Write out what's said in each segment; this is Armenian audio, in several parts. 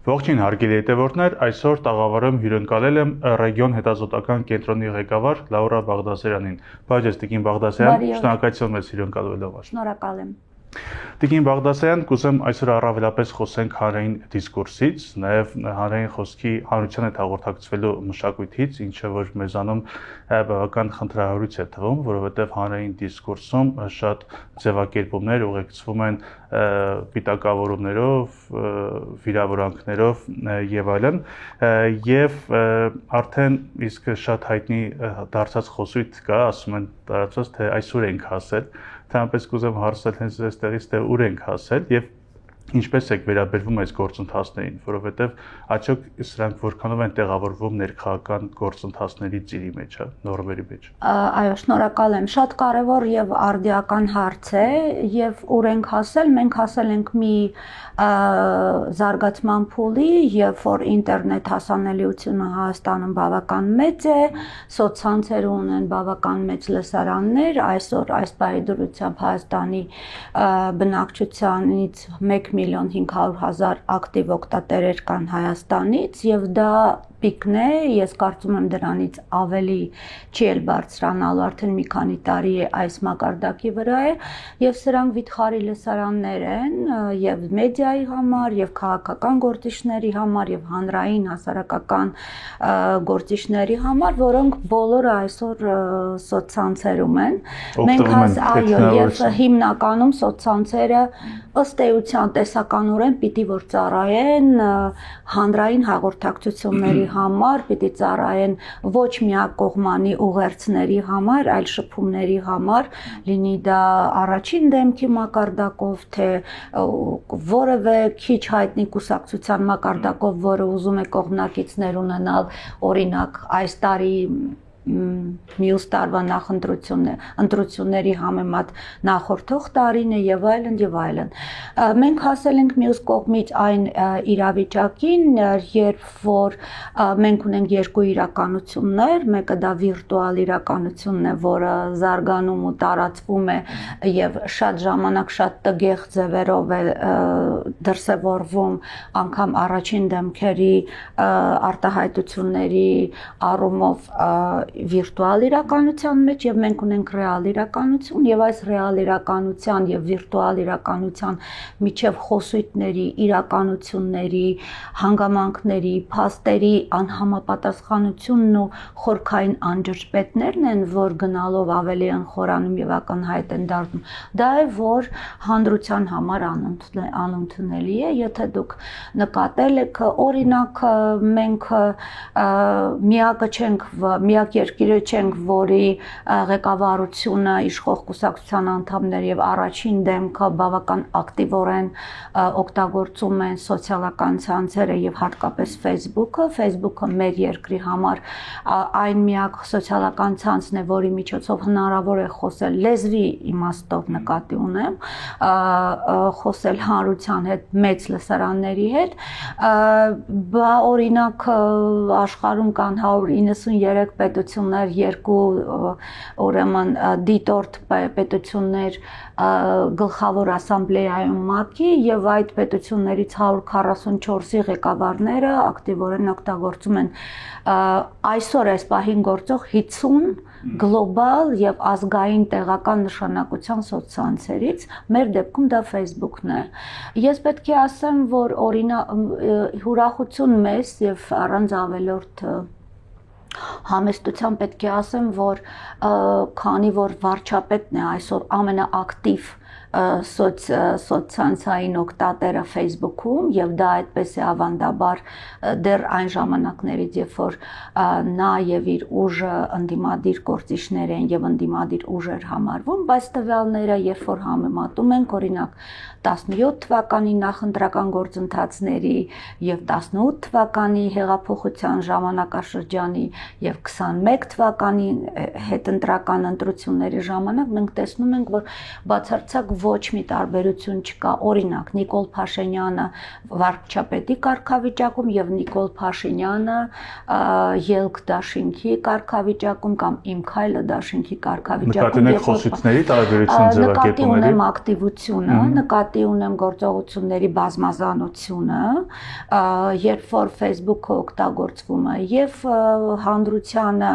Ողջույն հարգելի հետևորդներ, այսօր տաղավարում հյուրընկալել եմ ռեգիոն հետազոտական կենտրոնի ղեկավար Լաուրա Բաղդասարյանին։ Բարև Տիկին Բաղդասարյան, շնորհակալություն մեզ հյուրընկալվելով։ Շնորհակալ եմ։ Տիկին Բաղդասարյան, կուզեմ այսօր առավելապես խոսենք հանրային դիսկուրսից, նաև հանրային խոսքի հանրության հետ հաղորդակցվելու մշակույթից, ինչը որ մեզանում բավական խնդրահարույց է թվում, որովհետև հանրային դիսկուրսում շատ ձևակերպումներ ուղեկցվում են պիտակավորումներով, վիրավորանքներով եւ այլն, եւ արդեն իսկ շատ հայտնի դարձած խոսույթ կա, ասում են տարածված, թե այսօր ենք հասել, Թամպես կուզեմ հարցնել հենց այստեղից թե ուր ենք հասել եւ ինչպես եք վերաբերվում այս գործընթացներին, որովհետեւ աչոք սրանք որքանով են տեղավորվում ներքաղաքական գործընթացների ծիրի մեջ, նորմերի մեջ։ Այո, շնորհակալ եմ։ Շատ կարևոր եւ արդիական հարց է եւ ուր ենք հասել, մենք հասել ենք մի զարգացման փուլի, երբ որ ինտերնետ հասանելիությունը Հայաստանում բավական մեծ է, սոցցանցերը ունեն բավական մեծ լսարաններ, այսօր այս պահի դրությամբ Հայաստանի բնակչությանից 1.500.000 ակտիվ օգտատերեր կան Հայաստանից եւ դա պիկն է, ես կարծում եմ դրանից ավելի չի էլ բարձրանալու, արդեն մի քանի տարի է այս մակարդակի վրա է եւ սրանք վիթխարի լսարաններ են եւ մեդիայի համար եւ քաղաքական գործիչների համար եւ հանրային հասարակական գործիչների համար, որոնք բոլորը այսօր սոցցանցերում են։ Մենք այո, եւ հիմնականում սոցցանցերը ըստ էության տեսականորեն պիտի որ ծառայեն հանրային հաղորդակցությունների համար, պիտի ծառայեն ոչ միակողմանի ուղերձների համար, այլ շփումների համար, լինի դա առաջին դեմքի մակարդակով, թե որևէ քիչ հայտնի կուսակցության մակարդակով, որը ուզում է կողմնակիցներ ունենալ, օրինակ այս տարի մյուս տարվա ընտրությունների համեմատ նախորդող տարին է եւ այլն եւ այլն։ Մենք հասել ենք մյուս կողմից այն իրավիճակին, երբ որ մենք ունենք երկու իրականություններ, մեկը դա վիրտուալ իրականությունն է, որը զարգանում ու տարածվում է եւ շատ ժամանակ շատ տգեղ ձևերով է դրսևորվում անգամ առաջին դեմքերի արտահայտությունների առումով վիրտուալ իրականության մեջ եւ մենք ունենք ռեալ իրականություն եւ այս ռեալ իրականության եւ վիրտուալ իրականության միջև խոսույթների, իրականությունների, հանգամանքների, փաստերի անհամապատասխանությունն ու խորքային անջրպետներն են, որ գնալով ավելի են խորանում եւ ակնհայտ են դառնում։ Դա է, որ հանրության համար անընդունելի է, եթե դուք նկատել եք, օրինակ մենք միակ երկիրը չենք, որի ղեկավարությունը իշխող կուսակցության անդամներ եւ առաջին դեմքը բավական ակտիվորեն օգտագործում են սոցիալական ցանցերը եւ հատկապես Facebook-ը մեր երկրի համար այն միակ սոցիալական ցանցն է, որի միջոցով հնարավոր է խոսել լեզվի իմաստով նկատի ունեմ, խոսել հանրության հետ, մեծ լսարանների հետ, օրինակ աշխարհում կան 193 պետություններ, երկու ուրեմն դիտորդ պետություններ գլխավոր ասամբլեայում ՄԱԿ-ի եւ այդ պետություններից 144-ի ղեկավարները ակտիվորեն օգտագործում են այսօր այս պահին գործող 50 գլոբալ եւ ազգային տեղական նշանակության սոցցանցերից, մեր դեպքում դա Facebook-ն է։ Ես պետք է ասեմ, որ օրինակ ուրախություն մեզ եւ առանց ավելորդ համեստության պետք է ասեմ, որ քանի որ վարչապետն է այսօր ամենաակտիվ սոցցանցային օգտատերը Facebook-ում եւ դա այդպես է ավանդաբար դեռ այն ժամանակներից, երբ որ նա եւ իր ուժը ընդդիմադիր գործիչներ են եւ ընդդիմադիր ուժեր համարվում, բայց տվյալները երբ որ համեմատում ենք, օրինակ 17 թվականի նախընտրական գործընթացների եւ 18 թվականի հեղափոխության ժամանակաշրջանի եւ 21 թվականի հետընտրական ընտրությունների ժամանակ մենք տեսնում ենք, որ բացարձակ ոչ մի տարբերություն չկա։ Օրինակ, Նիկոլ Փաշինյանը վարչապետի կարգավիճակում եւ Նիկոլ Փաշինյանը ելք դաշինքի կարգավիճակում կամ Իմ քայլը դաշինքի կարգավիճակում։ Նկատի ունեք խոսությունների տարբերություն ձևակերպումների։ Նկատի ունեմ ակտիվությունը, նկատի ունեմ գործողությունների բազմազանությունը, երբ որ Facebook-ը օգտագործվում է եւ հանրությանը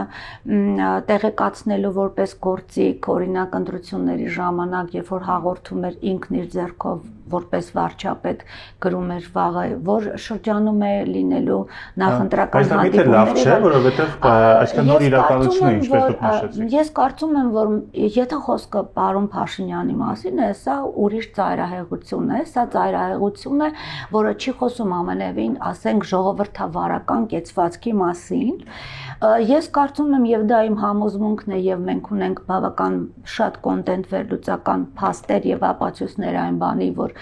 տեղեկացնելու որպես գործիք, օրինակ ընտրությունների ժամանակ, երբ որ հաղորդում էր ինքն իր ձեռքով որպես վարչապետ գրում էր վաղը, որ շրջանում է լինելու նախընտրական հանդիպումները։ Բայց դա լավ չէ, որովհետև այսքան նոր իրականություն է, ինչպես դուք նշեցիք։ Ես կարծում եմ, որ եթե խոսքը պարոն Փաշինյանի մասին է, սա ուրիշ ծայրահեղություն է, սա ծայրահեղություն է, որը չի խոսում ամենևին, ասենք, ժողովրդավարական կեցվածքի մասին։ Ես կարծում եմ, եւ դա իմ համոզմունքն է, եւ մենք ունենք բավական շատ կոնտենտ վերլուծական փաստեր եւ ապացույցներ այն բանի, որ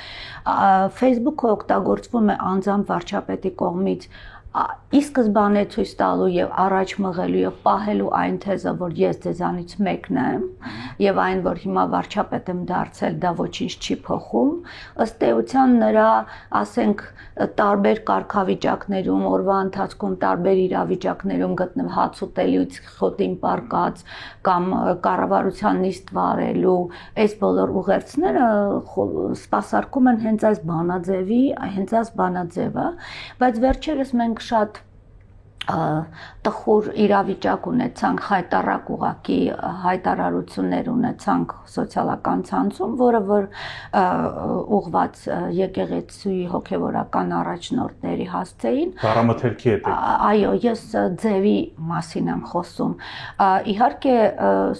Facebook-ը օգտագործվում է անձամբ վարչապետի կողմից ի սկզբանե ցույց տալու եւ առաջ մղելու եւ պահելու այն թեզը, որ ես ձեզանից մեկն եմ եւ այն, որ հիմա վարչապետ եմ դարձել, դա ոչինչ չի փոխում, ըստ էության նրա, ասենք, տարբեր կարգավիճակներում, օրվա ընթացքում տարբեր իրավիճակներում գտնվում հաց ուտելուց խոտին պարկած կամ կառավարության նիստ վարելու, այս բոլոր ուղերձները սպասարկում են հենց այս բանաձևը, բայց վերջերս մենք շատ տխուր իրավիճակ ունեցանք, խայտառակ ուղակի հայտարարություններ ունեցանք սոցիալական ցանցում, որը որ ուղված եկեղեցուի հոգևորական առաջնորդների հասցեին։ Բառամթերքի հետ։ Այո, ես ձևի մասին եմ խոսում։ Իհարկե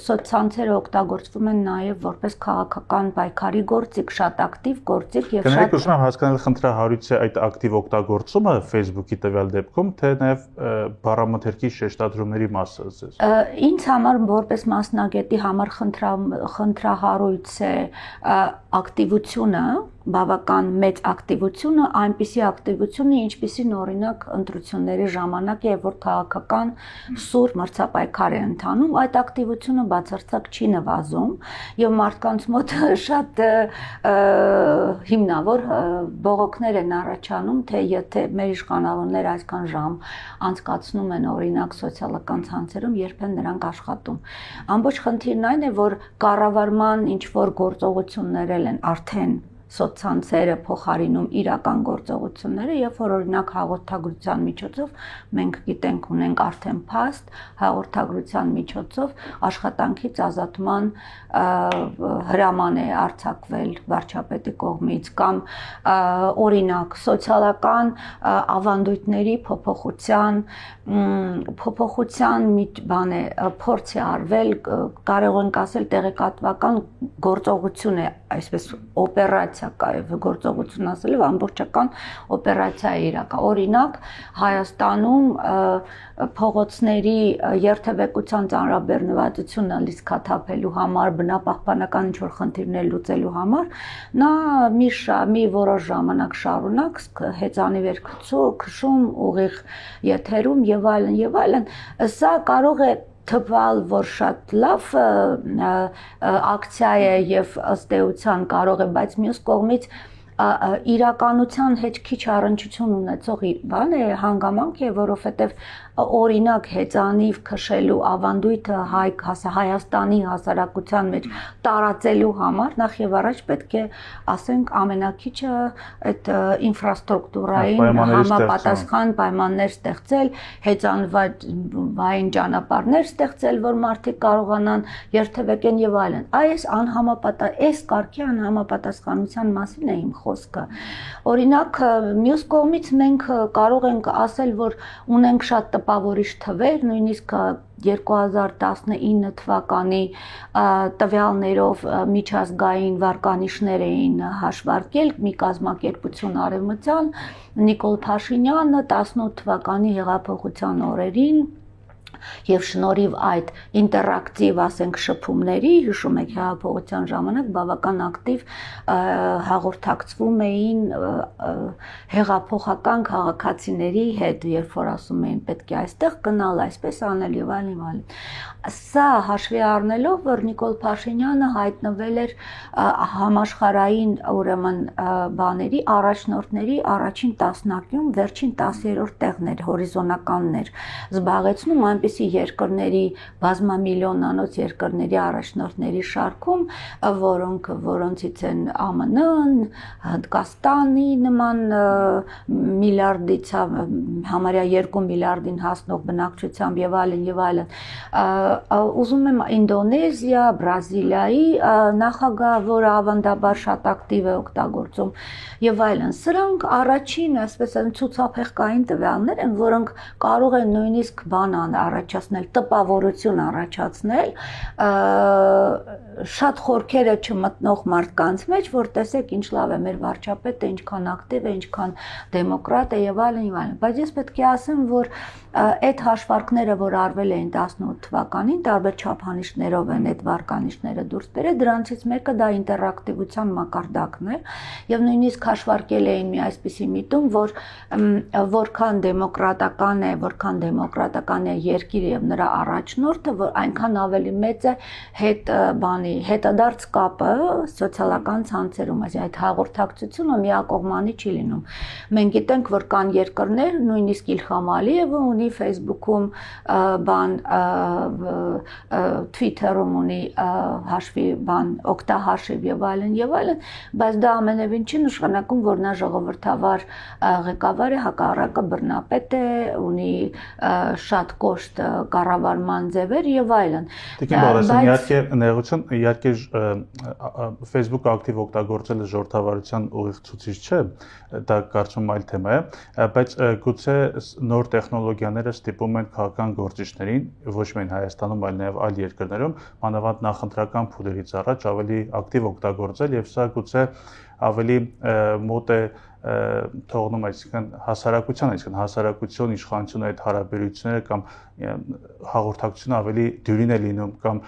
սոցցանցերը օգտագործվում են նաև որպես քաղաքական պայքարի գործիք, շատ ակտիվ գործիք եւ շատ։ Կներեք, ուզում եմ հասկանալ խնդրահարույց է այդ ակտիվ օգտագործումը Facebook-ի տվյալ դեպքում, թե նաև բառամթերքի շեշտադրումների մասը ձեզ։ Ինձ համար որպես մասնագետի համար խնդրահարույց է ակտիվությունը, բավական մեծ ակտիվությունը, այնպիսի ակտիվությունը, ինչպիսին օրինակ ընտրությունների ժամանակ է, որ քաղաքական սուր մրցապայքար է ընթանում, այդ ակտիվությունը բացարձակ չի նվազում եւ մարդկանց մոտ շատ հիմնավոր բողոքներ են առաջանում, թե եթե մեր իշխանավորները այսքան ժամ անցկացնում են օրինակ սոցիալական ցանցերում, երբ են նրանք աշխատում։ Ամբողջ խնդիրն այն է, որ կառավարման ինչ որ գործողություններ են արդեն սոցցանցերը փոխարինում իրական գործողությունները, երբ որ օրինակ հաղորդագրության միջոցով մենք գիտենք ունենք արդեն փաստ, հաղորդագրության միջոցով աշխատանքից ազատման հրաման է արձակվել վարչապետի կողմից կամ օրինակ սոցիալական ավանդույթների փոփոխության բան է փորձ է արվել, կարող ենք ասել տեղեկատվական գործողություն է, այսպես օպերացիա գործողություն ասելով ամբողջական օպերացիա է իրական։ Օրինակ Հայաստանում փողոցների երթևեկության ծանրաբեռնվածությունը լիցքաթափելու համար, բնապահպանական ինչ-որ խնդիրներ լուծելու համար, նա մի որոշ ժամանակ շարունակ հեծանիվ էր քշում ուղիղ եթերում եւ այլն, սա կարող է թվալ, որ շատ լավ ակցիա է եւ ըստ էության կարող է, բայց մյուս կողմից իրականության հետ քիչ առնչություն ունեցող բան է, հանգամանք է, որովհետև օրինակ հեծանիվ քշելու ավանդույթը Հայաստանի հասարակության մեջ տարածելու համար նախ եւ առաջ պետք է ասենք ամենակիչը այդ ինֆրաստրուկտուրային համապատասխան պայմաններ ստեղծել, հեծանվային ճանապարհներ ստեղծել, որ մարդիկ կարողանան երթևեկեն եւ այլն։ Այս կարգի անհամապատասխանության մասին է իմ խոսքը։ Օրինակ մյուս կողմից մենք կարող ենք ասել, որ ունենք շատ տպավորիչ թվեր, նույնիսկ 2019 թվականի տվյալներով միջազգային վարկանիշներ էին հաշվարկել մի կազմակերպություն արևմտյան Նիկոլ Փաշինյանը 18 թվականի հեղափոխության օրերին Եվ շնորհիվ այդ ինտերակտիվ, ասենք, շփումների, հիշում եք հեղափոխության ժամանակ բավական ակտիվ հաղորդակցվում էին հեղափոխական քաղաքացիների հետ, երբ որ ասում էին պետք է այստեղ գնալ, այսպես անել եւ այլն։ Սա հաշվի առնելով, որ Նիկոլ Փաշինյանը հայտնվել էր համաշխարհային ուրեմն բաների առաջնորդների առաջին տասնյակում, վերջին 10-րդ տեղներ, հորիզոնականներ զբաղեցնում այնպիսի երկրների, բազմամիլիոնանոց երկրների առաջնորդների շարքում, որոնցից են ԱՄՆ-ն, Հնդկաստանի նման միլիարդից համարյա 2 միլիարդին հասնող բնակչությամբ եւ այլն, ուզում եմ Ինդոնեզիա, Բրազիլիայի նախագահ, որը ավանդաբար շատ ակտիվ է օգտագործում եւ այլն։ Սրանք առաջին, այսպես ասեմ, ցուցափեղկային տվյալներ են, որոնք կարող են նույնիսկ բան առաջացնել, տպավորություն առաջացնել շատ խորքերը չմտնող մարդկանց մեջ, որ տեսեք ինչ լավ է մեր վարչապետը, ինչքան ակտիվ է, ինչքան դեմոկրատ է եւ այլն, բայց ես պետք է ասեմ, որ այդ հաշվարկները, որ արվել էին 18 թվականին, տարբեր չափանիշներով են այդ վարկանիշները դուրս բերել, դրանցից մեկը դա ինտերակտիվության մակարդակն է եւ նույնիսկ հաշվարկել էին մի այսպիսի միտում, որ որքան դեմոկրատական է երկիրը եւ նրա առաջնորդը, որ այնքան ավելի մեծ է հետադարձ կապը սոցիալական ցանցերում, այդ հաղորդակցությունը միակողմանի չի լինում։ Մենք գիտենք, որ կան երկրներ, նույնիսկ Իլհամ Ալիևը ունի Facebook-ում Twitter-ում ունի հաշվի օգտահաշիվ եւ այլն, բայց դա ամենևին չի նշանակում, որ նա ժողովրդավար ղեկավար է, հակառակը բռնապետ է, ունի շատ կոշտ կառավարման ձևեր եւ այլն։ Իհարկե ներողություն, իհարկե Facebook ակտիվ օգտագործելը ժողովրդավարության ուղիղ ցուցիչ չէ, դա կարծում այլ թեմա է, բայց գուցե նոր տեխնոլոգիաները ստիպում են քաղաքական գործիչներին, ոչ միայն Հայաստանում, այլ նաև այլ երկրներում, մանավանդ նախընտրական փուլերից առաջ ավելի ակտիվ օգտագործել եւ սա գուցե ավելի մոտ է թողնում, այսինքն հասարակություն, իշխանությունը այդ հարաբերությունները կամ հաղորդակցությունը ավելի դյուրին է լինում կամ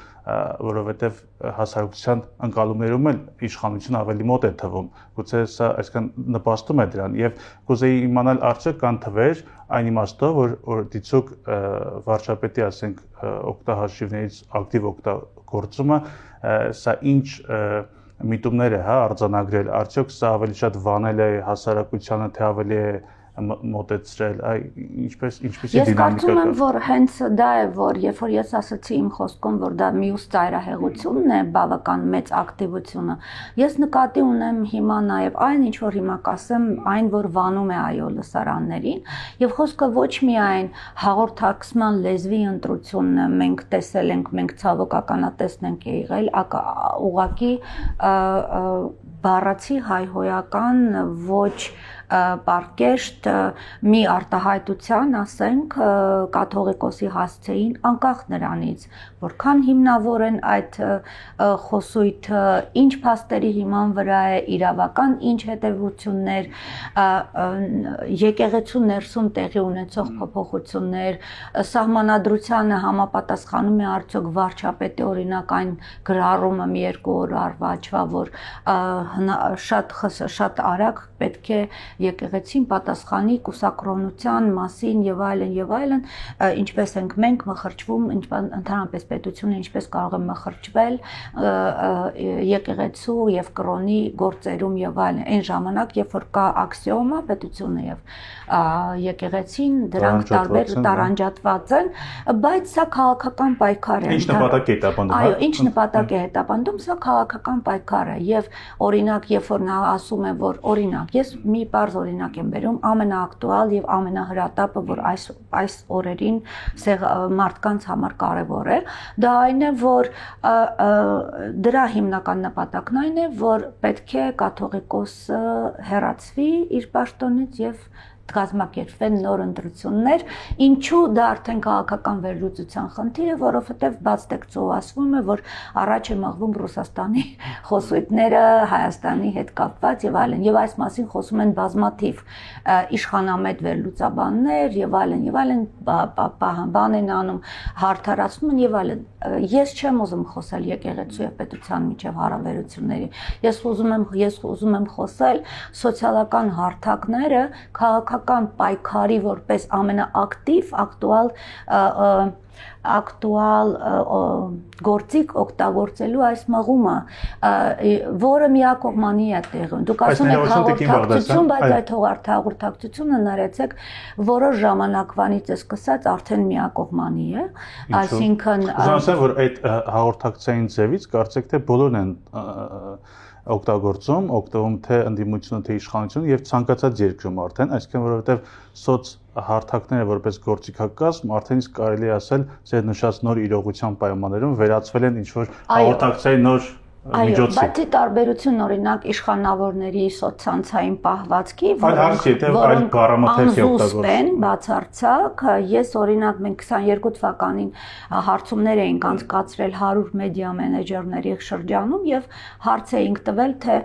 որովհետև հասարակության ընկալումներում էլ իշխանությունը ավելի մոտ է թվում, գուցե սա այսինքն նպաստում է դրան եւ կուզեի իմանալ արդյոք կան թվեր այն իմաստով, որ դիցուկ վարչապետի, ասենք, օգտահաշիվներից ակտիվ օգտագործումը սա ինչ միտումներ է արձանագրել, արդյոք սա ավելի շատ վանել է հասարակությանը, թե ավելի է մոտեցրել, ինչպեսի դինամիկա կա։ Ես կարծում եմ, որ հենց դա է, որ երբ որ ես ասացի իմ խոսքում, որ դա մյուս ծայրահեղությունն է, բավական մեծ ակտիվությունը, ես նկատի ունեմ հիմա նաև այն, ինչ որ հիմա կասեմ, այն, որ վանում է այո լսարաններին, եւ խոսքը ոչ միայն հաղորդակցման լեզվի ընտրությունն է, մենք տեսել ենք, մենք ցավոք ականատեսն ենք եղել, ուղղակի բառացի հայհոյական ոչ պարկեշտ մի արտահայտության, ասենք, կաթողիկոսի հասցեին, անկախ նրանից, որքան հիմնավոր են այդ խոսույթը, ինչ փաստերի հիման վրա է, իրավական ինչ հետևություններ, եկեղեցու ներսում տեղի ունեցող փոփոխություններ, սահմանադրությանը համապատասխանում է արդյոք վարչապետի օրինակ այն գրառումը մի երկու օր առաջվա, որ շատ արագ պետք է եկեղեցին պատասխանի կուսակրոնության մասին եւ այլն, ինչպես ենք մենք մխրճվում, ընդհանրապես պետությունը ինչպես կարող է մխրճվել եկեղեցու եւ կրոնի գործերում եւ այլն։ Այն ժամանակ, երբ որ կա աքսիոմա, պետությունը եւ եկեղեցին դրանք տարբեր տարանջատված են, բայց սա քաղաքական պայքար է։ Ինչ նպատակ է հետապնդում։ Այո, ինչ նպատակ է հետապնդում, սա քաղաքական պայքար է եւ օրինակ, երբ որ նա ասում է, որ օրինակ, ես մի բարձ օրինակ եմ բերում, ամենաակտուալ եւ ամենահրատապը, որ այս օրերին մարդկանց համար կարեւոր է, դա այն է, որ դրա հիմնական նպատակն այն է, որ պետք է կաթողիկոսը հեռացվի իր պաշտոնից եւ կազմակերպվեն նոր ընտրություններ, ինչու դա արդեն քաղաքական վերլուծության խնդիր է, որովհետև բաց տեքստով ասվում է, որ առաջ է մղվում Ռուսաստանի խոսույթները Հայաստանի հետ կապված եւ այլն, եւ այս մասին խոսում են բազմաթիվ իշխանամետ վերլուծաբաններ եւ այլն, բան են անում, հարթարացնում են եւ այլն։ Ես չեմ ուզում խոսել եկեղեցու եւ պետության միջև հարաբերությունների։ Ես ուզում եմ խոսել սոցիալական հարթակները քաղաքական պայքարի որպես ամենաակտիվ, ակտուալ գործիք օգտագործելու այս մղումը, որը միակողմանի է տեղում։ Դուք ասում եք հաղորդակցություն, բայց այդ հաղորդակցությունը նայեցեք որոշ ժամանակվանից է սկսած արդեն միակողմանի է, այսինքն ուզում եմ որ այդ հաղորդակցային ձևից կարծեք թե բոլորն են օգտվում թե ընդդիմությունը թե իշխանությունը եւ ցանկացած երկրում արդեն, այսինքն որովհետեւ սոց հարթակները որպես գործիքակազմ արդեն իսկ կարելի ասել ձեր նշած նոր իրողության պայմաններում վերածվել են ինչ որ հաղորդակցային նոր Այո, բայց տարբերություն օրինակ իշխանավորների սոցցանցային պահվածքի, որոնք անզուսպ են, բացարձակ, ես օրինակ մենք 22 թվականին հարցումներ էինք անցկացրել 100 մեդիա մենեջերների շրջանում եւ հարց էինք տվել, թե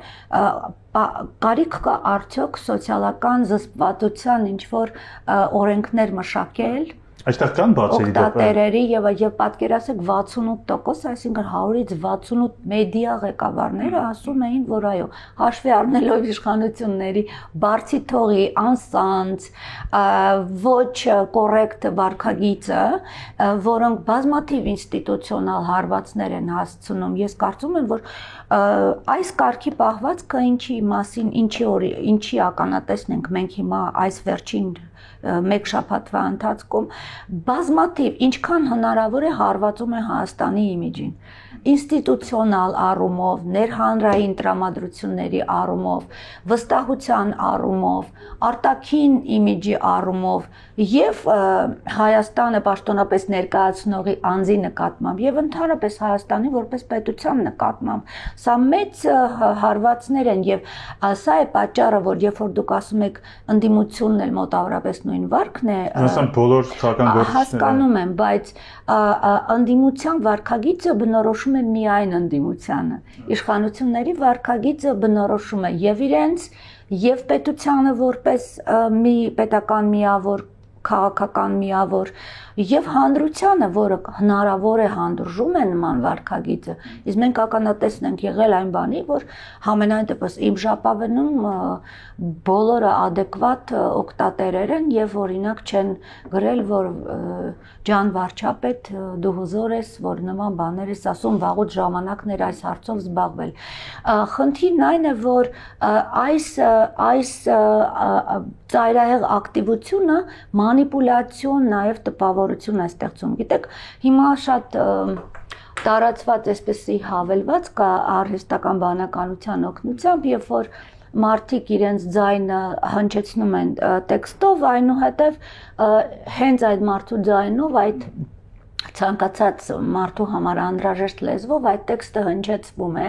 կարիք կա արդյոք սոցիալական զսպվածության ինչ որ օրենքներ մշակել Այստեղ կան բացերի օգտատերերի եւ պատկերացեք 68%, այսինքն 100-ից 68 մեդիա ղեկավարները ասում էին, որ այո, հաշվի առնելով իշխանությունների բարձի թողի, անսանց, ոչ կոռեկտ վարքագիծը, որոնք բազմաթիվ ինստիտուցիոնալ հարվածներ են հասցնում, ես կարծում եմ, որ այս կարգի պահվածքը ինչի մասին, ինչի ականատեսն ենք մենք հիմա այս վերջին մեկ շաբաթվա ընթացքում բազմաթիվ ինչքան հնարավոր է հարվածում է Հայաստանի իմիջին ինստիտուցիոնալ առումով, ներհանրային տրամադրությունների առումով, վստահության առումով, արտաքին իմիջի առումով եւ Հայաստանը պաշտոնապես ներկայացնողի անձի նկատմամբ եւ ընդհանրապես Հայաստանի որպես պետության նկատմամբ սա մեծ հարվածներ են եւ սա է պատճառը որ երբ որ դուք ասում եք ընդդիմությունն էլ մոտավորապես նույն վարքն է բոլոր քաղաքական գործիչները հասկանում եմ բայց ընդդիմության վարքագիծը բնորոշում է միայն ընդդիմությանը իշխանությունների վարքագիծը բնորոշում է եւ իրենց եւ պետությանը որպես մի պետական միավոր քաղաքական միավոր եւ հանրությանը, որը հնարավոր է հանդուրժում է նման վարքագիծը, իսկ մենք ականատեսն ենք եղել այն բանի, որ համենայն դեպս իմ ժապավենում բոլորը adekvat օգտատերեր են եւ օրինակ չեն գրել, որ ջան վարչապետ դու հզոր ես, որ նման բաներ ես ասում, վաղուց ժամանակն էր այս հարցով զբաղվել։ Խնդիրն այն է, որ այս ծայրահեղ ակտիվությունը մանիպուլյացիոն նաև տպավորություն է ստեղծում։ Գիտեք, հիմա շատ տարածված այսպեսի հավելված կա արհեստական բանականության օգնությամբ, երբ որ մարդիկ իրենց ձայնը հնչեցնում են տեքստով, այնուհետև հենց այդ մարդու ձայնով այդ ցանկացած մարդու համար անհրաժեշտ լեզվով այդ տեքստը հնչեցվում է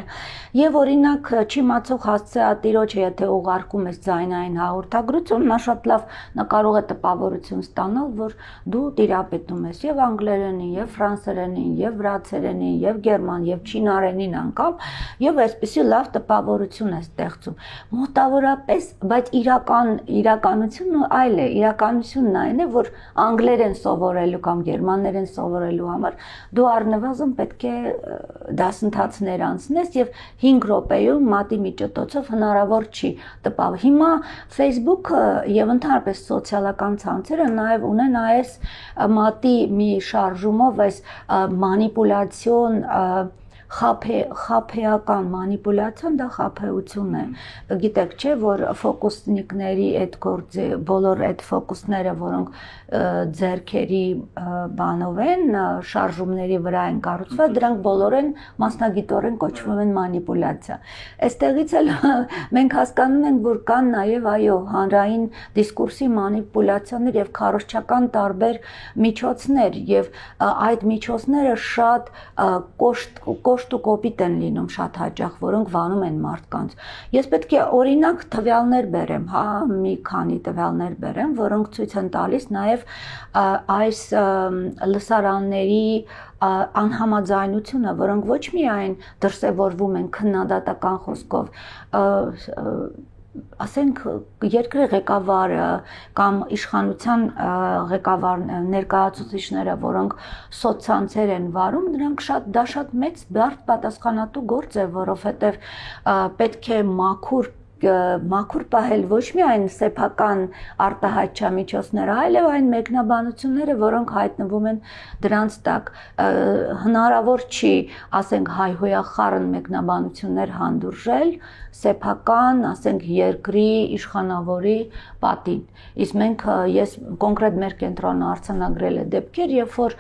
եւ օրինակ չիմացող հասցեատիրոջը եթե ուղարկում ես ձայնային հաղորդագրություն նա շատ լավ նա կարող է տպավորություն ստանալ որ դու տիրապետում ես եւ անգլերենին եւ ֆրանսերենին եւ վրացերենին եւ գերման եւ չինարենին անգամ եւ այսպեսի լավ տպավորություն է ստեղծում մոտավորապես բայց իրականությունը այլ է իրականությունն այն է որ անգլերեն սովորելու կամ գերմաներեն սովորելու համար դու առնվազն պետք է դասընթացներ անցնես եւ 5 րոպեում մատի միջոցով հնարավոր չի տպավ։ Հիմա Facebook-ը եւ ընդհանրապես սոցիալական ցանցերը նաեւ ունեն այս մատի մի շարժումով այս մանիպուլյացիոն խափեական մանիպուլյացիան դա խափեություն է գիտեք չէ որ ֆոկուսնիկների այդ գործը բոլոր այդ ֆոկուսները որոնք ձերքերի բանով են շարժումների վրա են կառուցված դրանք բոլորեն մասնագիտորեն կոչվում են մանիպուլյացիա այստեղից էլ մենք հասկանում ենք որ կան նաև այո հանրային դիսկուրսի մանիպուլյացիաներ եւ քարոզչական տարբեր միջոցներ եւ այդ միջոցները շատ կոշտ կոշտ ու կոպիտ են լինում շատ հաճախ, որոնք վանում են մարդկանց։ Ես պետք է օրինակ տվյալներ բերեմ, հա, մի քանի տվյալներ բերեմ, որոնք ցույց են տալիս նաև այս լսարանների անհամաձայնությունը, որոնք ոչ միայն դրսևորվում են քննադատական խոսքով, ասենք երկրի ղեկավարը կամ իշխանության ղեկավար ներկայացուցիչները, որոնք սոցցանցեր են վարում, դրանք դա շատ մեծ բարդ պատասխանատու գործ է, որովհետև պետք է մաքուր պահել ոչ միայն սեփական արտահայտչամիջոցները, այլև այն մեկնաբանությունները, որոնք հայտնվում են դրանց տակ, հնարավոր չի, ասենք, հայհոյախառն մեկնաբանություններ հանդուրժել սեփական, ասենք, երկրի իշխանավորի պատին։ Իսկ ես կոնկրետ մեր կենտրոնը արձանագրել է դեպքեր, երբ որ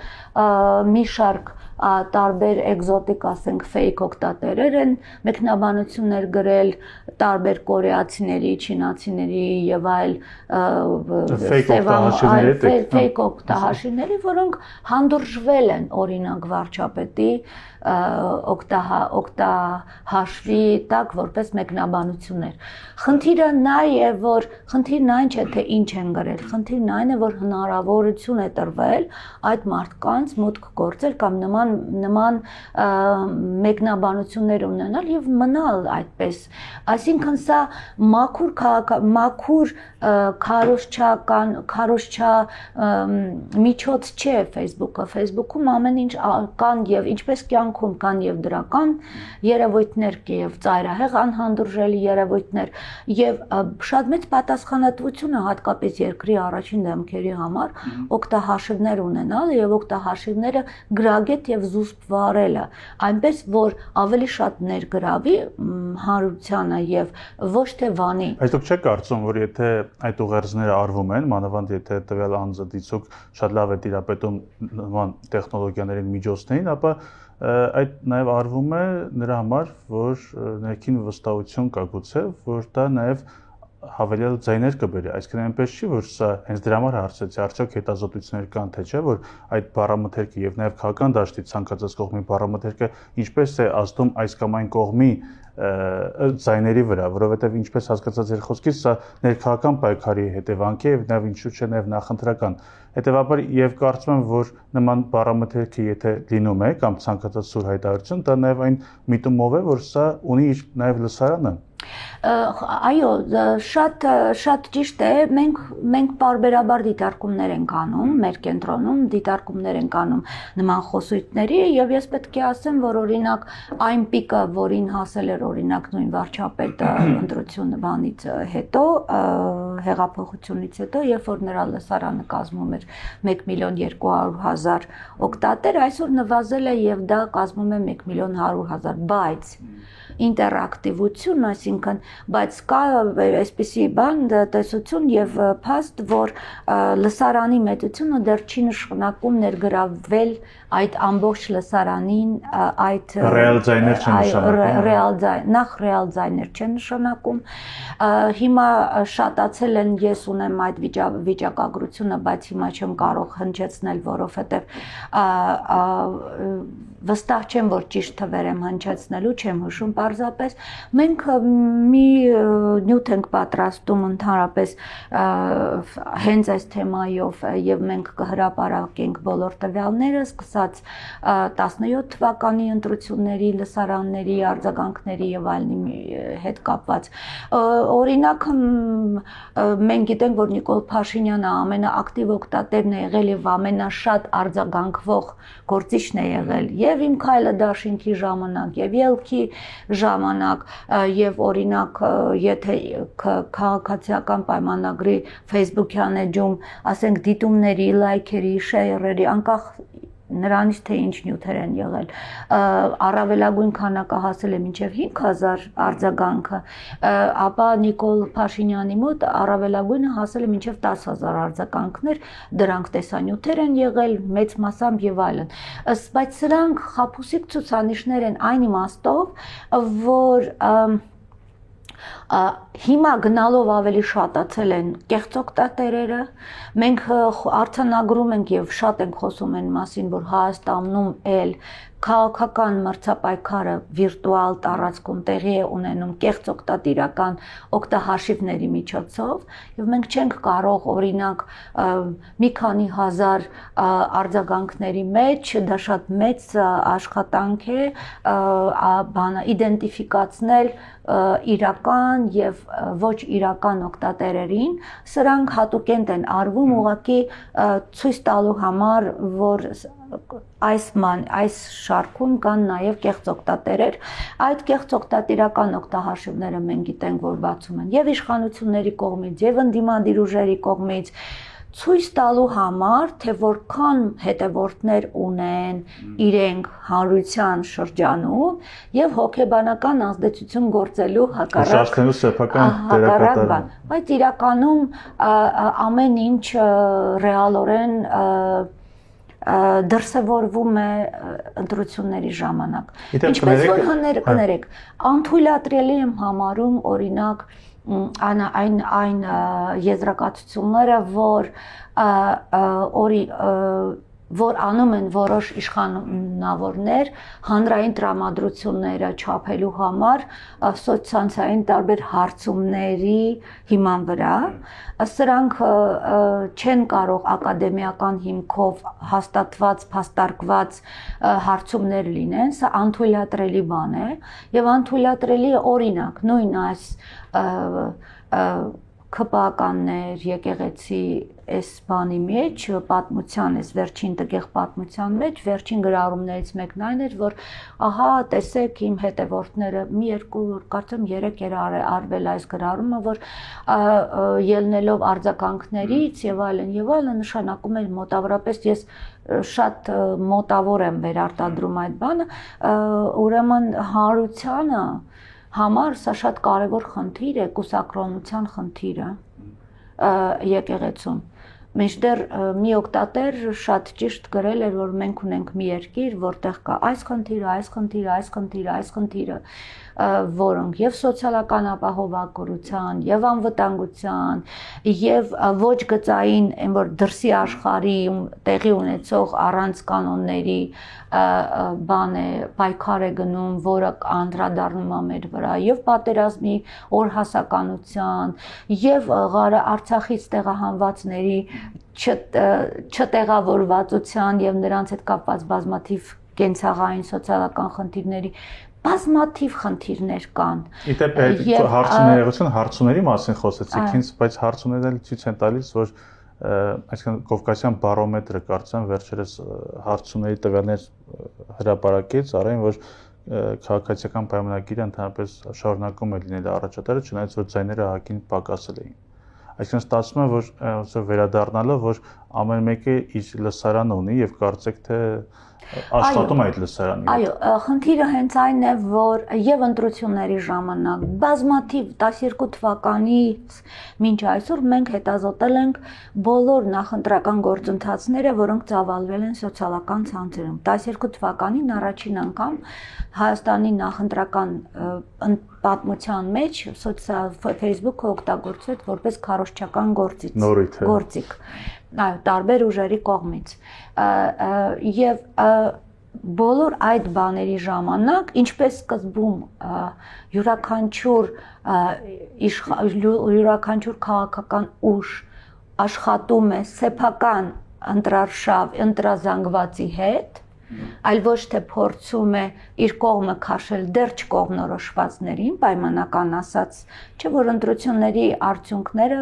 մի շարք տարբեր էկզոտիկ, ասենք, ֆեյք օգտատերեր են մեկնաբանություններ գրել տարբեր կորեացիների, չինացիների եւ այլ ֆեյք օգտահաշիվների, որոնք հանդուրժվել են օրինակ վարչապետի օգտահաշվի տակ որպես մեկնաբանություններ։ Խնդիրն այն չէ, թե ինչ են գրել, խնդիրն այն է, որ հնարավորություն է տրվել այդ մարդկանց մուտք գործել կամ նման մեկնաբանություններ ունենալ եւ մնալ այդպես։ Այսինքն սա մաքուր քարոզչա միջոց չէ Facebook-ը։ Facebook-ում ամեն ինչ կան եւ ինչպես կյանքում կան եւ դրական երևույթներ, եւ ծայրահեղ անհանդուրժելի երևույթներ եւ շատ մեծ պատասխանատվություն է հատկապես երկրի առաջին դեմքերի համար օգտահաշիվներ ունենալ եւ օգտահաշիվները գրագետ եւ զուսպ վարելը, այնպես որ ավելի շատ ներգրավի հանրությանը եւ ոչ թե վանի։ Բայց դուք չեք կարծում, որ եթե այդ ուղերձները արվում են, մանավանդ եթե տվյալ անձը դիցուկ շատ լավ է տիրապետում նման տեխնոլոգիաներին, միջոցներին, ապա այդ նաև արվում է նրա համար, որ ներքին վստահություն կա գուցե, որ դա նաև հավելյալ ձայներ կբերի, այսինքն այնպես չի, որ սա հենց դրա համար հարցեցի, արդյոք հետազոտություններ կան, թե չէ, որ այդ բառամթերքը եւ նաեւ քաղաքական դաշտի ցանկացած կողմի բառամթերքը ինչպես է ազդում այս կամ այն կողմի ձայների վրա, որովհետեւ ինչպես հասկացած ձեր խոսքից, սա ներքաղաքական պայքարի հետևանք է եւ նաեւ ինչու՞ չէ նաեւ նախընտրական։ Հետևաբար եւ կարծում եմ, որ նման բառամթերքը եթե լինում է կամ ցանկացած սուր հայտարարություն, դա նաեւ այն միտումով է, որ սա ունի իր նաեւ լսարանը։ Այո, շատ ճիշտ է, մենք պարբերաբար դիտարկումներ ենք անում, մեր կենտրոնում դիտարկումներ ենք անում նման խոսույթների եւ ես պետք է ասեմ, որ օրինակ այն պիկը, որին հասել էր օրինակ նույն վարչապետը ընտրությունը բանից հետո, հեղափոխությունից հետո, երբ որ նրա լսարանը կազմում էր 1.200.000 օգտատեր, այսօր նվազել է եւ դա կազմում է 1.100.000, բայց ինտերակտիվություն, այսինքն, բայց կա այսպիսի բան, տեսություն եւ փաստ, որ լսարանի մեծությունը դեռ չի նշանակում ներգրավել այդ ամբողջ լսարանին, այդ ռեալ ձայներ չեն նշանակում, նախ ռեալ ձայներ չեն նշանակում, հիմա շատացել են, ես ունեմ այդ վիճակագրությունը, բայց հիմա չեմ կարող հնչեցնել, որովհետեւ վստահ չեմ, որ ճիշտ թվեր եմ հնչեցնելու, չեմ հուշում պարզապես։ Մենք մի նյութ ենք պատրաստում ընդհանրապես հենց այս թեմայով եւ մենք կհրապարակենք բոլոր տվյալները, սկսած 17 թվականի ընտրությունների, լսարանների, արձագանքների եւ այլնի հետ կապված։ Օրինակ մենք գիտենք, որ Նիկոլ Փաշինյանը ամենաակտիվ օգտատերն է եղել եւ ամենաշատ արձագանքվող գործիչն է եղել եւ Իմ քայլը դաշինքի ժամանակ եւ ելքի ժամանակ եւ օրինակ եթե քաղաքացիական պայմանագրի Facebook-յան էջում ասենք դիտումների, լայքերի, շեյրերի անկախ նրանից թե ինչ նյութեր են եղել առավելագույն քանակը հասել է մինչև 5000 արձագանքը ապա Նիկոլ Փաշինյանի մոտ առավելագույնը հասել է մինչև 10000 արձագանքներ դրանք տեսանյութեր են եղել մեծ մասամբ եւ այլն բայց սրանք խաբուսիկ ցուցանիշներ են այն իմաստով որ Հիմա գնալով ավելի շատացել են կեղծ օգտատերերը, մենք արձանագրում ենք եւ շատ ենք խոսում այն մասին, որ Հայաստանում էլ քաղաքական մրցապայքարը վիրտուալ տարածքում տեղի է ունենում կեղծ օգտատիրական օգտահաշիվների միջոցով եւ մենք չենք կարող օրինակ մի քանի հազար արձագանքների մեջ դա շատ մեծ աշխատանք է իդենտիֆիկացնել իրական եւ ոչ իրական օգտատերերին սրանք հատուկենտ են արվում ուղղակի ցույց տալու համար որ այս շարքում կան նաև կեղծ օգտատերեր այդ կեղծ օգտատիրական օգտահաշիվները մենք գիտենք որ բացում են եւ իշխանությունների կողմից եւ ընդդիմադիր ուժերի կողմից ցույց տալու համար թե որքան հետևորդներ ունեն իրենք հանրության շրջանում եւ հոգեբանական ազդեցություն գործելու հակառակ բայց իրականում ամեն ինչ ռեալորեն դրսևորվում է ընտրությունների ժամանակ ինչպես որ կներեք անթույլատրելի եմ համարում օրինակ այն եզրակացությունները որ անում են որոշ իշխանավորներ հանրային տրամադրությունները չափելու համար սոցցանցային տարբեր հարցումների հիման վրա սրանք չեն կարող ակադեմիական հիմքով հաստատված փաստարկված հարցումներ լինեն սա անթույլատրելի բան է եւ անթույլատրելի օրինակ նույն այս քպականներ եկեղեցի այս բանի մեջ պատմության այս վերջին տգեղ պատմության մեջ վերջին գրառումներից մեկն այն էր որ ահա տեսեք իմ հետևորդները մի երկու կարծեմ 3 էր արվել այս գրառումը որ ելնելով արձագանքներից եւ այլն նշանակում էր մոտավորապես ես շատ մոտավոր եմ վերարտադրում այդ բանը ուրեմն հանրությանը համար սա շատ կարևոր խնդիր է կուսակրոնության խնդիրը եկեղեցում Մինչդեռ մի օգտատեր շատ ճիշտ գրել էր, որ մենք ունենք մի երկիր, որտեղ կա այս խնդիրը, որոնք եւ սոցիալական ապահովագրության, եւ անվտանգության, եւ ոչ գծային, այն որ դրսի աշխարհի տեղի ունեցող առանց կանոնների բան է, պայքար է գնում, որը անդրադառնում է մեր վրա, եւ պատերազմի օրհասականության, եւ Արցախից տեղահանվածների չտեղավորվածության եւ նրանց հետ կապված բազմաթիվ կենցաղային սոցիալական խնդիրների բազմաթիվ խնդիրներ կան։ Իդեպ հարցումների մասին խոսեցիք ինձ, բայց հարցումները ցույց են տալիս, որ այսինքն Կովկասյան բարոմետրը կարծեմ վերջերս հարցումների տվյալներ հրապարակեց, առայն որ քաղաքացիական պայմանագիրը ընդհանրապես շարունակում է լինել առաջատարը, չնայած որ ձայները հակին պակասել էին։ Այսինքն ստացվում է, որ վերադառնալով, որ ամեն մեկը իր լսարանը ունի եւ կարծեք թե աշխատում այդ լսարանը։ Այո, խնդիրը հենց այն է, որ եւ ընտրությունների ժամանակ բազմաթիվ 12 թվականից մինչ այսօր մենք հետազոտել ենք բոլոր նախընտրական գործընթացները, որոնք ծավալվել են սոցիալական ցանցերում։ 12 թվականին առաջին անգամ Հայաստանի նախընտրական պատմության մեջ Facebook-ը օգտագործվեց որպես քարոզչական գործիք։ Այո, տարբեր ուժերի կողմից։ Եվ բոլոր այդ բաների ժամանակ, ինչպես սկզբում յուրաքանչյուր քաղաքական ուժ աշխատում է սեփական ընտրարշավ ընտրազանգվածի հետ, այլ ոչ թե փորձում է իր կողմը քաշել դեռ չկողմնորոշվածներին, պայմանական ասած, չէ՞ որ ընտրությունների արդյունքները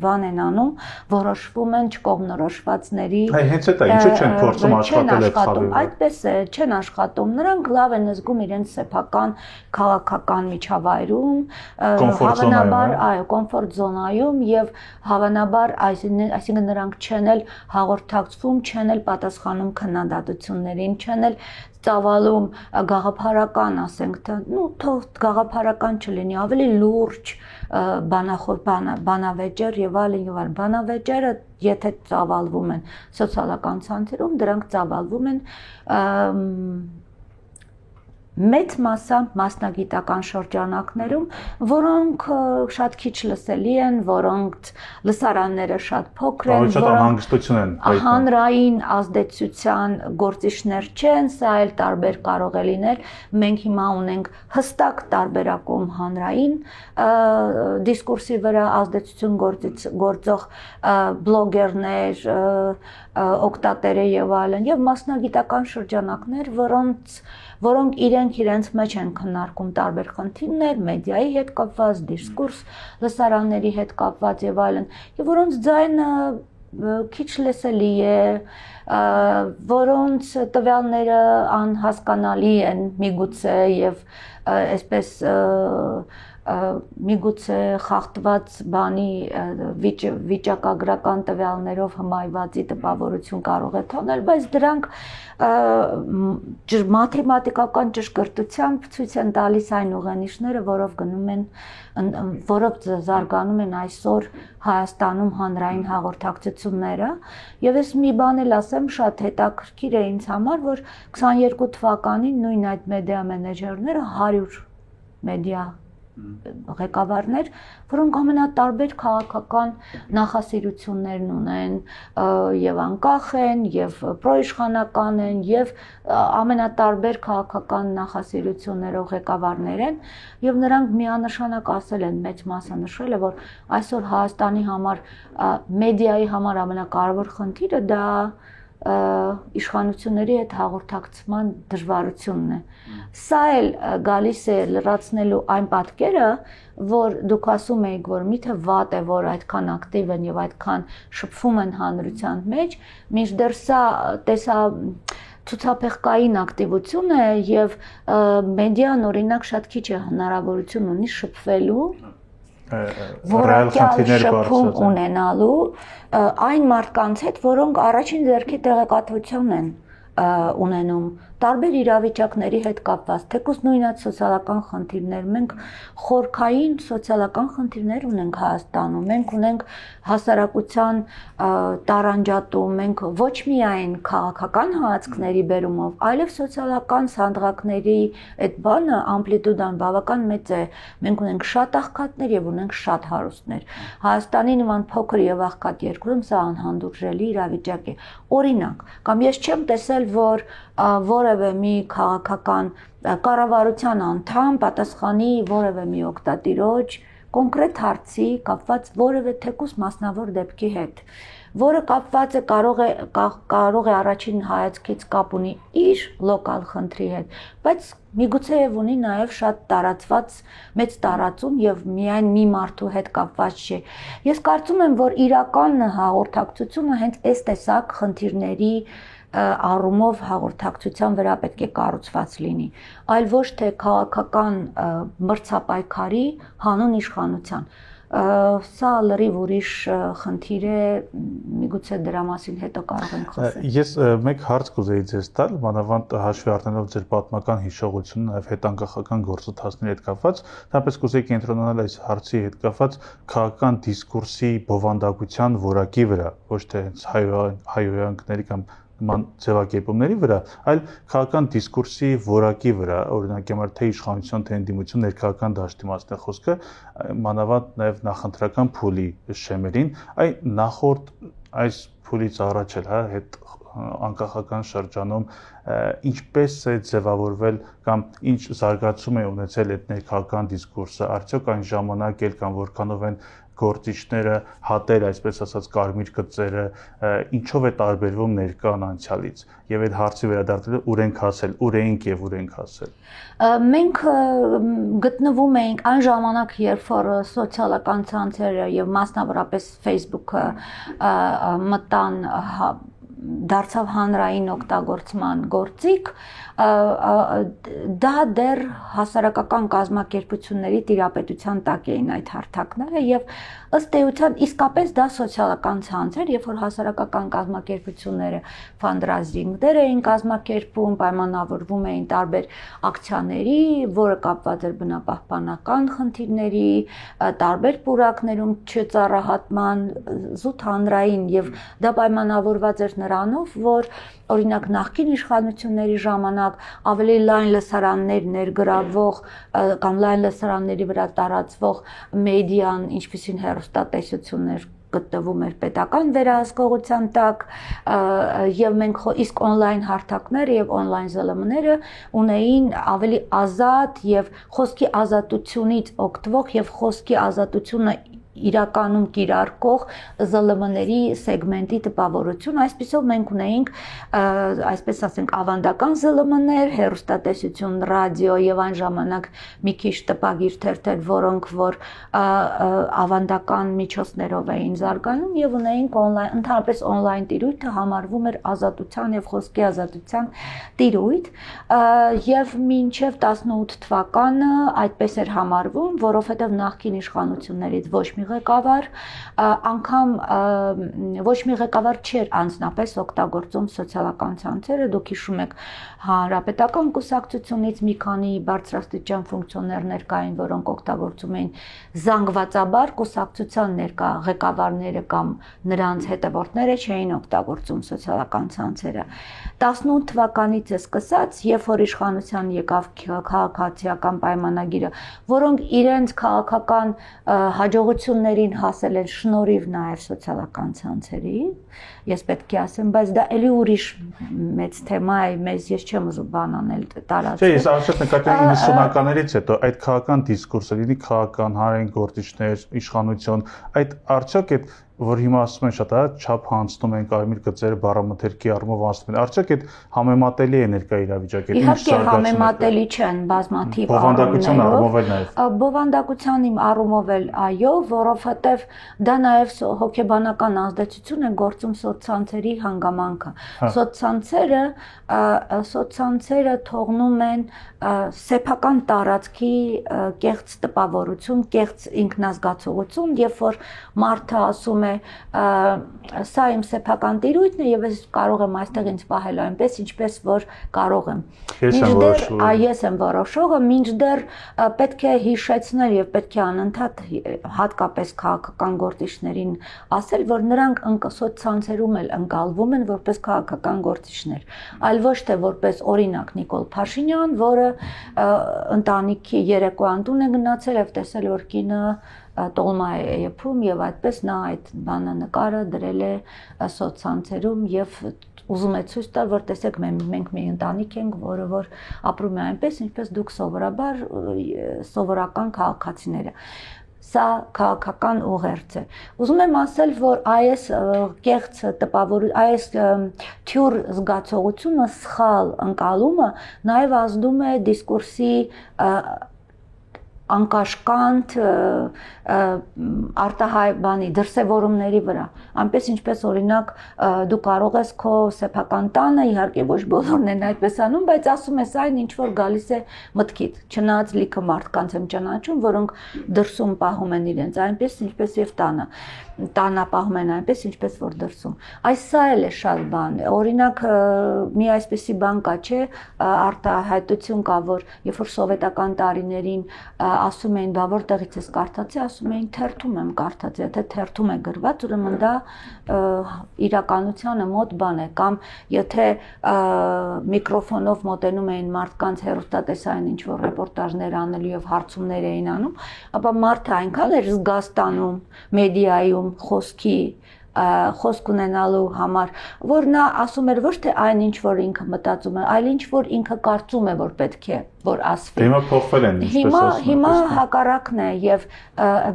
բան են անում, որոշվում են չկողմնորոշվածների։ Հենց այդ է, ինչու չեն փորձում աշխատել այդ խավի։ Այդպես է, չեն աշխատում, նրանք լավ են զգում իրենց սեփական քաղաքական միջավայրում, հավանաբար, այո, կոմֆորտ զոնայում եւ հավանաբար, այսինքն նրանք չեն էլ հաղորդակցվում, չեն էլ պատասխանում քննադատություններին, չեն էլ ծավալում գաղափարական, ասենք, թող գաղափարական չլինի, ավելի լուրջ բանավեճեր եւ այլն, բանավեճերը եթե ծավալվում են սոցիալական ցանցերում, դրանք ծավալվում են մեծ մասամբ մասնագիտական շրջանակներում, որոնք շատ քիչ լսելի են, որոնք լսարանները շատ փոքր են, որոնք հանրային ազդեցության գործիչներ չեն, սա էլ տարբեր կարող է լինել։ Մենք հիմա ունենք հստակ տարբերակում հանրային դիսկուրսի վրա ազդեցություն գործող բլոգերներ, օգտատերեր եւ այլն, եւ մասնագիտական շրջանակներ, որոնք իրենց մեջ են քննարկում տարբեր խնդիրներ, մեդիայի հետ կապված, դիսկուրս, լսարանների հետ կապված եւ այլն, եւ որոնց ձայնը քիչ լսելի է, որոնց տվյալները անհասկանալի են միգուցե եւ այսպես միգուցե խախտված բանի վիճակագրական տվյալներով հմայվածի տպավորություն կարող է թողնել, բայց դրանք մաթեմատիկական ճշգրտությամբ ցույց են տալիս այն ուղենիշները, որով զարգանում են այսօր Հայաստանում հանրային հաղորդակցությունները, եւ ես մի բան էլ ասեմ, շատ հետաքրքիր է ինձ համար, որ 22 թվականին նույն այդ մեդիա մենեջերները 100 մեդիա ղեկավարներ, որոնք ամենատարբեր քաղաքական նախասիրություններն ունեն եւ անկախ են եւ պրոիշխանական են եւ ամենատարբեր քաղաքական նախասիրություններով ղեկավարներ են եւ նրանք միանշանակ ասել են, մեծ մասը նշել է, որ այսօր Հայաստանի համար մեդիայի համար ամենակարևոր խնդիրը դա իշխանությունների հետ հաղորդակցման դժվարությունն է։ Սա էլ գալիս է լրացնելու այն պատկերը, որ դուք ասում եք, որ միթե վատ է, որ այդքան ակտիվ են եւ այդքան շփվում են հանրության մեջ, մինչդեռ սա ցուցափեղկային ակտիվություն է եւ մեդիան օրինակ շատ քիչ է հնարավորություն ունի շփվելու որակյալ շփում ունենալու այն մարդկանց հետ, որոնք առաջին ձեռքի տեղեկատվություն են ունենում տարբեր իրավիճակների հետ կապված, թեկուզ նույն այդ սոցիալական խնդիրներ, մենք խորքային սոցիալական խնդիրներ ունենք Հայաստանում, մենք ունենք հասարակության տարանջատում, մենք ոչ միայն քաղաքական հայացքների բերումով, այլև սոցիալական սանդղակների այդ բանը ամպլիտուդան բավական մեծ է, մենք ունենք շատ աղքատներ եւ ունենք շատ հարուստներ։ Հայաստանի նման փոքր եւ աղքատ երկրում սա անհանդուրժելի իրավիճակ է։ Օրինակ, կամ ես չեմ տեսել, որ որևէ մի քաղաքական կառավարության անդամ պատասխանի որևէ մի օգտատիրոջ կոնկրետ հարցի կապված որևէ թեկուզ մասնավոր դեպքի հետ, որը կապված է կարող է առաջին հայացքից կապ ունի իր լոկալ խնդրի հետ, բայց միգուցե եւ ունի նաեւ շատ տարածված մեծ տարածում եւ միայն մի մարդու հետ կապված չէ։ Ես կարծում եմ, որ իրական հաղորդակցությունը հենց այս տեսակ խնդիրների առումով հաղորդակցության վրա պետք է կառուցված լինի, այլ ոչ թե քաղաքական մրցապայքարի հանուն իշխանության։ Սա լրիվ ուրիշ խնդիր է, միգուցե դրա մասին հետո կարող ենք խոսել։ Ես մեկ հարց կուզեի ձեզ տալ, մանավանդ հաշվի առնելով ձեր պատմական հիշողությունը, նաև հետանկախական գործընթացների հետ կապված, թեպետ կուզեի կենտրոնանալ այս հարցի հետ կապված քաղաքական դիսկուրսի բովանդակության որակի վրա, ոչ թե հայհոյանքների կամ նման ձևակերպումների վրա, այլ քաղաքական դիսկուրսի որակի վրա, օրինակ համար թե իշխանություն, թե ընդդիմություն ներքաղաքական դաշտի մասն է խոսքը, մանավանդ նաև նախընտրական փուլի շեմերին, այն նախորդ այս փուլից առաջ էլ, հետ անկախական շրջանում ինչպես է ձևավորվել կամ ինչ զարգացում է ունեցել այդ ներքաղաքական դիսկուրսը, արդյոք այն ժամանակ էլ կամ որքանով են գործիչները հատել, այսպես ասած, կարմիր գծերը, ինչով է տարբերվում ներկան անցյալից եւ այդ հարցի վերադարձնելով ուր ենք հասել, ուր էինք եւ ուր ենք հասել։ Մենք գտնվում էինք այն ժամանակ, երբ որ սոցիալական ցանցերը եւ մասնավորապես Facebook-ը մտան դարձավ հանրային օգտագործման գործիք, դա դեռ հասարակական կազմակերպությունների տիրապետության տակ էին այդ հարթակները եւ ըստ էության իսկապես դա սոցիալական ցանց էր, երբ որ հասարակական կազմակերպությունները ֆանդրազինգներ էին կազմակերպում, պայմանավորվում էին տարբեր ակցիաների, որը կապված էր բնապահպանական խնդիրների, տարբեր պուրակներում չծառահատման, զուտ հանրային եւ դա պայմանավորված էր սրանով, որ օրինակ նախկին իշխանությունների ժամանակ ավելի լայն լսարաններ ներգրավող կամ լայն լսարանների վրա տարածվող մեդիան, ինչպիսին հեռուստատեսություններ գտնվում էր պետական վերահսկողության տակ եւ մենք իսկ on-line հարթակները եւ on-line ԶԼՄ-ները ունեին ավելի ազատ եւ խոսքի ազատությունից օգտվող եւ խոսքի ազատությունը իրականում կիրարկող ԶԼՄ-ների սեգմենտի տպավորություն, այսպիսով մենք ունեինք, այսպես ասենք, ավանդական ԶԼՄ-ներ, հեռուստատեսություն, ռադիո եւ այն ժամանակ մի քիչ տպագիր թերթեր, որոնք որ ավանդական միջոցներով էին զարգանում եւ ունեինք on-line, ընդհանրապես on-line տիրույթը համարվում էր ազատության եւ խոսքի ազատության տիրույթ եւ մինչեւ 18 թվականը այդպես էր համարվում, որովհետեւ նախկին իշխանություններից ոչ մի ղեկավար, անգամ ոչ մի ղեկավար չէր անձնապես օգտագործում սոցիալական ցանցերը, դուք հիշում եք հանրապետական կուսակցությունից մի քանի բարձրաստիճան ֆունկցիոներներ կային, որոնք օգտագործում էին զանգվածաբար կուսակցության ներկա ղեկավարները կամ նրանց հետևորդները չէին օգտագործում սոցիալական ցանցերը։ 18 թվականից է սկսած, երբ որ իշխանության եկավ քաղաքացիական պայմանագիրը, որոնք իրենց քաղաքական հաջողություններին հասել են շնորհիվ նաև սոցիալական ցանցերի, ես պետք է ասեմ, բայց դա էլի ուրիշ մեծ թեմա է, մեզ ես չեմ ուզում բան անել տարածել։ Չէ, ես արդյոք նկատի 90-ականներից հետո այդ քաղաքական դիսկուրսը, լինի քաղաքական հանրային գործիչներ, իշխանություն, այդ արդյոք այդ որ հիմա ասում են շատ չափ հանցնում են կարմիր գծերը բառամթերքի առումով անցնում են, արդյոք այդ համեմատելի է ներկա իրավիճակը։ Իհարկե համեմատելի չեն բազմաթիվ առումներով։ Բովանդակության իմ առումով էլ այո, որովհետև դա նաև հոգեբանական ազդեցություն է գործում սոցցանցերի հանգամանքը։ Սոցցանցերը թողնում են սեփական տարածքի կեղծ տպավորություն, կեղծ ինքնազգացողություն, երբ որ մարդը ասում է սա իմ սեփական տիրույթն է եւ ես կարող եմ այստեղ ինձ պահել այնպես, ինչպես որ կարող եմ։ Ես եմ որոշողը, մինչդեռ պետք է հիշեցնել եւ պետք է անընդհատ հատկապես քաղաքական գործիչներին ասել, որ նրանք սոցցանցերում էլ ընկալվում են որպես քաղաքական գործիչներ, այլ ոչ թե որպես օրինակ Նիկոլ Փաշինյան, որը ընտանիքի երեկոյան տուն է գնացել եւ տեսել որ կինը տոլմա է եփում եւ այդպես նա այդ բանը նկարը դրել է սոցցանցերում եւ ուզում է ցույց տալ, որ տեսեք մենք մի ընտանիք ենք, որը որ ապրում է այնպես, ինչպես դուք սովորական քաղաքացիները։ Սա քաղաքական ուղերձ է։ Ուզում եմ ասել, որ այս կեղծ այս թյուր զգացողությունը, սխալ ընկալումը նաև ազդում է դիսկուրսի անկաշկանդ արտահայ բանի դրսևորումների վրա, այնպես ինչպես օրինակ դու կարող ես քո սեփական տանը, իհարկե ոչ բոլորն են այդպես անում, բայց ասում ես այն ինչ որ գալիս է մտքիդ, չնայած լիքը մարդկանց եմ ճանաչում, որոնք դրսում պահում են իրենց այնպես ինչպես եւ տանը պահում են այնպես ինչպես որ դրսում։ Այս սա էլ է շատ բան, օրինակ մի այսպիսի բան կա, չէ, արտահայտություն կա, որ երբ որ սովետական տարիներին ասում էին, բա որտեղից ես կարդացի, ասում էին թերթում եմ կարդաց, եթե թերթում է գրված, ուրեմն դա իրականությանը մոտ բան է, կամ եթե միկրոֆոնով մոտենում էին մարդկանց հեռուստատեսային ինչ որ ռեպորտաժներ անելու եւ հարցումներ էին անում, ապա մարդը այնքան էր զգաստանում մեդիայում խոսք ունենալու համար, որ նա ասում էր ոչ թե այն ինչ որ ինքը մտածում է, այլ ինչ որ ինքը կարծում է որ պետք է որ ասվի։ Հիմա փոխվել են ինչպես ասում։ Հիմա հակառակն է եւ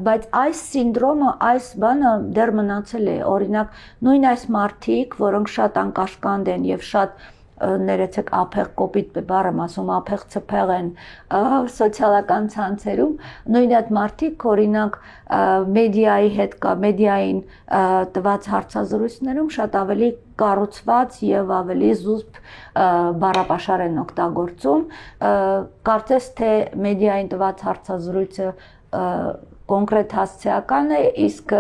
բայց այս սինդրոմը, այս բանը դեռ մնացել է, օրինակ նույն այս մարդիկ, որոնք շատ անկաշկանդ են եւ շատ ներեցեք ափեղ կոպիտ բառը ասում ափեղ ցփեղ են սոցիալական ցանցերում նույն այդ մարդիկ օրինակ մեդիայի հետ կա մեդիային տված հարցազրույցներում շատ ավելի կառուցված եւ ավելի զուսպ բառապաշար են օգտագործում կարծես թե մեդիային տված հարցազրույցը կոնկրետ հասցեական է, իսկ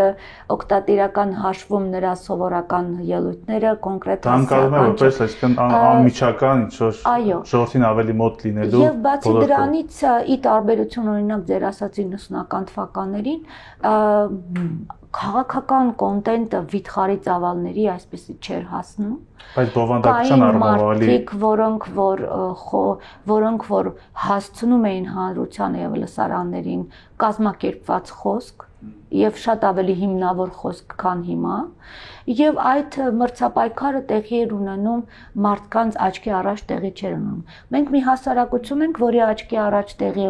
օգտատիրական հաշվում նրա սովորական ելույթները կոնկրետ հասցեական է, որպես այսքան անմիջական ինչ-որ ժողովրդին ավելի մոտ լինելու։ Եվ բացի դրանից ի տարբերություն օրինակ ձեր ասած 90-ական թվականներին քաղաքական կոնտենտը վիթխարի ծավալների այսպեսի չէր հասնում։ Բայց բովանդակության առումով մարդիկ, որոնք որ հասցնում էին հանրությանը եւ լսարաններին կազմակերպված խոսք եւ շատ ավելի հիմնավոր խոսք, քան հիմա, եւ այդ մրցապայքարը տեղի էր ունենում մարդկանց աչքի առաջ տեղի չէր ունենում։ Մենք մի հասարակություն ենք, որի աչքի առաջ տեղի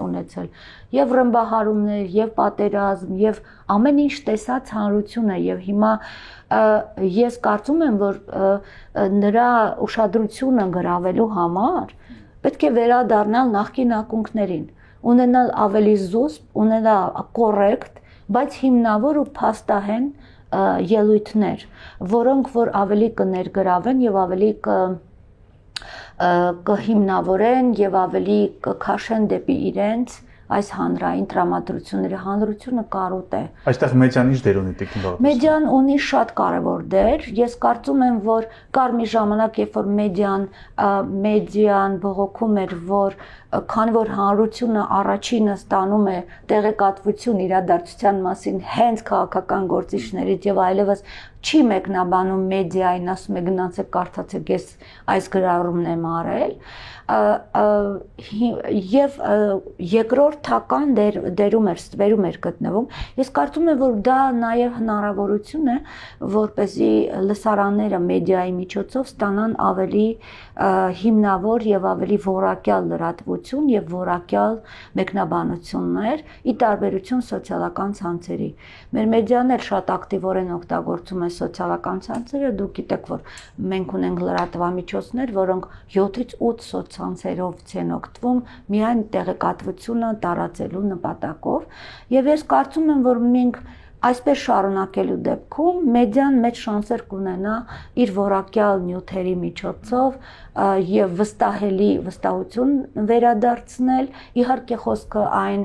ունեցել եւ ռմբահարումներ, եւ պատերազմ, եւ ամեն ինչ տեսած հանրությունը եւ հիմա ես կարծում եմ, որ նրա ուշադրությունը գրավելու համար պետք է վերադառնալ նախկին ակունքներին, ունենալ ավելի զուսպ, ունենալ կոռեկտ, բայց հիմնավոր ու փաստահեն ելույթներ, որոնք որ ավելի կներգրավեն եւ ավելի կհիմնավորեն եւ ավելի կքաշեն դեպի իրենց այս հանրային տրամադրությունների հանրությունը կարոտ է։ Այստեղ մեդիան ինչ դեր ունի Տիկին Բաղդասարյան։ Մեդիան ունի շատ կարևոր դեր։ Ես կարծում եմ, որ կար մի ժամանակ, երբ որ մեդիան բողոքում էր, որ քանի որ հանրությունը առաջինը ստանում է տեղեկատվություն իրադարձության մասին հենց քաղաքական գործիչներից եւ այլևս չի մեկնաբանում մեդիային, ասում է գնացեք կարդացեք, ես այս գրառումն եմ արել, եւ երկրորդական դերում էր գտնվում։ Ես կարծում եմ, որ դա նաեւ հնարավորություն է, որպեսզի լսարանները մեդիայի միջոցով ստանան ավելի հիմնավոր եւ ավելի որակյալ լրատվություն եւ որակյալ մեկնաբանություններ՝ ի տարբերություն սոցիալական ցանցերի։ Մեր մեդիան էլ շատ ակտիվորեն օգտագործում է սոցիալական ցանցերը, դուք գիտեք, որ մենք ունենք լրատվամիջոցներ, որոնք 7-ից 8 սոցցանցերով են օգտվում միայն տեղեկատվությունը տարածելու նպատակով, եւ ես կարծում եմ, որ մենք այսպես շարունակելու դեպքում մեդիան մեծ շանսեր կունենա իր որակյալ նյութերի միջոցով եւ վստահություն վերադարձնել, իհարկե խոսքը այն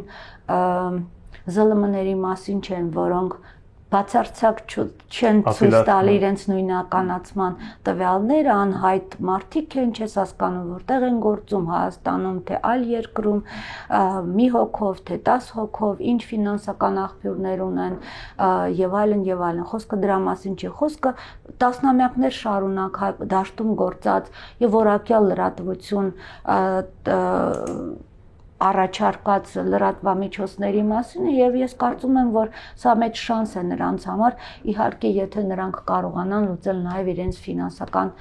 ԶԼՄ-ների մասին չեն, որոնք բացարձակ չեն ցույց տալի իրենց նույնականացման տվյալները, անհայտ մարդիկ են, չես հասկանում որտեղ են գործում, Հայաստանում, թե այլ երկրում, մի հոգով, թե 10 հոգով, ինչ ֆինանսական աղբյուրներ ունեն եւ այլն եւ այլն։ Խոսքը դրա մասին չի, խոսքը տասնամյակներ շարունակ դաշտում գործած եւ որակյալ լրատվություն առաջարկած լրատվամիջոցների մասին է եւ ես կարծում եմ, որ սա մեծ շանս է նրանց համար, իհարկե, եթե նրանք կարողանան լուծել նաեւ իրենց ֆինանսական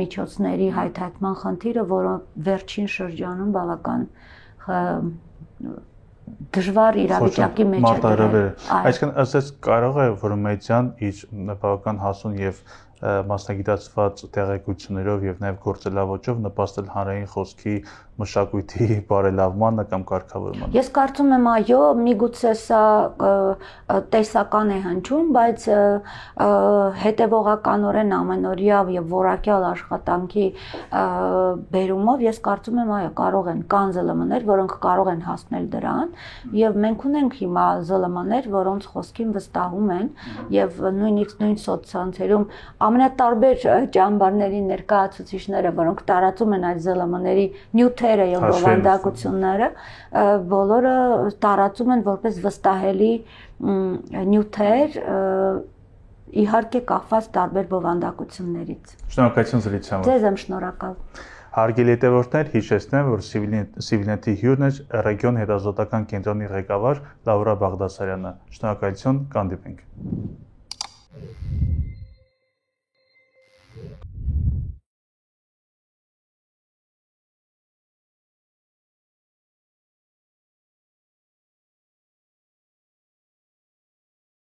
միջոցների հայթայթման խնդիրը, որը վերջին շրջանում բավական դժվար իրավիճակի մեջ է։ Այսինքն, ասես կարող է, որ մեդիան իր բավական հասուն եւ մասնագիտացված տեղեկություններով եւ նաեւ գործելավոճով նպաստել հանրային խոսքի մշակույթի բարելավմանը կամ կարգավորմանը։ Ես կարծում եմ, այո, միգուցե սա տեսական է հնչում, բայց հետևողականորեն ամենօրյա եւ որակյալ աշխատանքի բերումով ես կարծում եմ, այո, կարող են կան ԶԼՄ-ներ, որոնք կարող են հասնել դրան, եւ մենք ունենք հիմա ԶԼՄ-ներ, որոնց խոսքին վստահում են եւ նույնիսկ նույն սոցցանցերում ամենատարբեր ճամբարների ներկայացուցիչները, որոնք տարածում են այդ ԶԼՄ-ների նյութերը եւ բովանդակությունները, բոլորը տարածում են որպես վստահելի նյութեր, իհարկե կախված տարբեր բովանդակություններից։ Շնորհակալություն զրույցի համար։ Ձեզ եմ շնորհակալ։ Հարգելի հետևորդներ, հիշեցնեմ, որ Civilnet-ի հյուրն է ռեգիոն հետազոտական կենտրոնի ղեկավար Լաուրա Բաղդասարյանը։ Շնորհակալություն, կհանդիպենք։